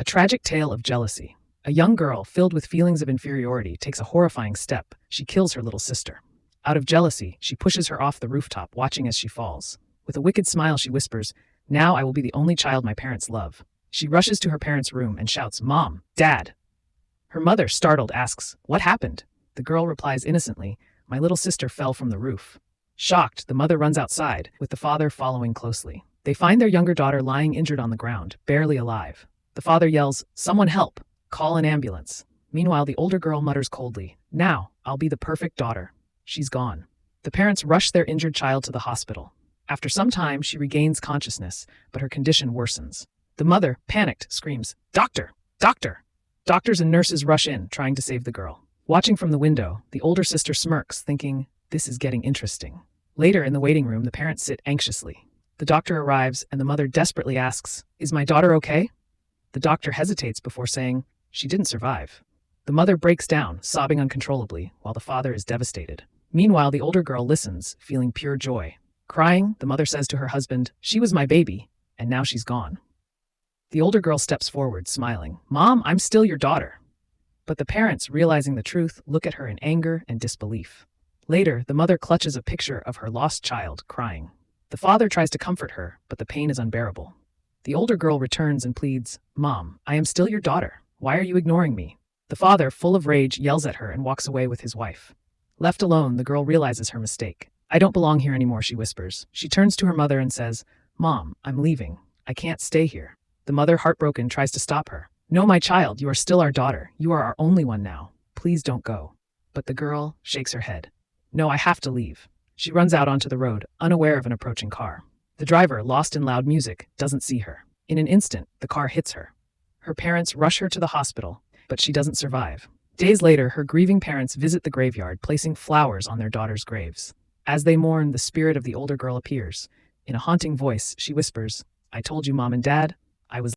A tragic tale of jealousy. A young girl, filled with feelings of inferiority, takes a horrifying step. She kills her little sister. Out of jealousy, she pushes her off the rooftop, watching as she falls. With a wicked smile, she whispers, "Now I will be the only child my parents love." She rushes to her parents' room and shouts, "Mom! Dad!" Her mother, startled, asks, "What happened?" The girl replies innocently, "My little sister fell from the roof." Shocked, the mother runs outside, with the father following closely. They find their younger daughter lying injured on the ground, barely alive. The father yells, "Someone help! Call an ambulance." Meanwhile, the older girl mutters coldly, "Now, I'll be the perfect daughter." She's gone. The parents rush their injured child to the hospital. After some time, she regains consciousness, but her condition worsens. The mother, panicked, screams, "Doctor! Doctor!" Doctors and nurses rush in, trying to save the girl. Watching from the window, the older sister smirks, thinking, "This is getting interesting." Later, in the waiting room, the parents sit anxiously. The doctor arrives, and the mother desperately asks, "Is my daughter okay?" The doctor hesitates before saying, "She didn't survive." The mother breaks down, sobbing uncontrollably, while the father is devastated. Meanwhile, the older girl listens, feeling pure joy. Crying, the mother says to her husband, "She was my baby, and now she's gone." The older girl steps forward, smiling, "Mom, I'm still your daughter." But the parents, realizing the truth, look at her in anger and disbelief. Later, the mother clutches a picture of her lost child, crying. The father tries to comfort her, but the pain is unbearable. The older girl returns and pleads, "Mom, I am still your daughter. Why are you ignoring me?" The father, full of rage, yells at her and walks away with his wife. Left alone, the girl realizes her mistake. "I don't belong here anymore," she whispers. She turns to her mother and says, "Mom, I'm leaving. I can't stay here." The mother, heartbroken, tries to stop her. "No, my child, you are still our daughter. You are our only one now. Please don't go." But the girl shakes her head. "No, I have to leave." She runs out onto the road, unaware of an approaching car. The driver, lost in loud music, doesn't see her. In an instant, the car hits her. Her parents rush her to the hospital, but she doesn't survive. Days later, her grieving parents visit the graveyard, placing flowers on their daughters' graves. As they mourn, the spirit of the older girl appears. In a haunting voice, she whispers, "I told you, Mom and Dad, I was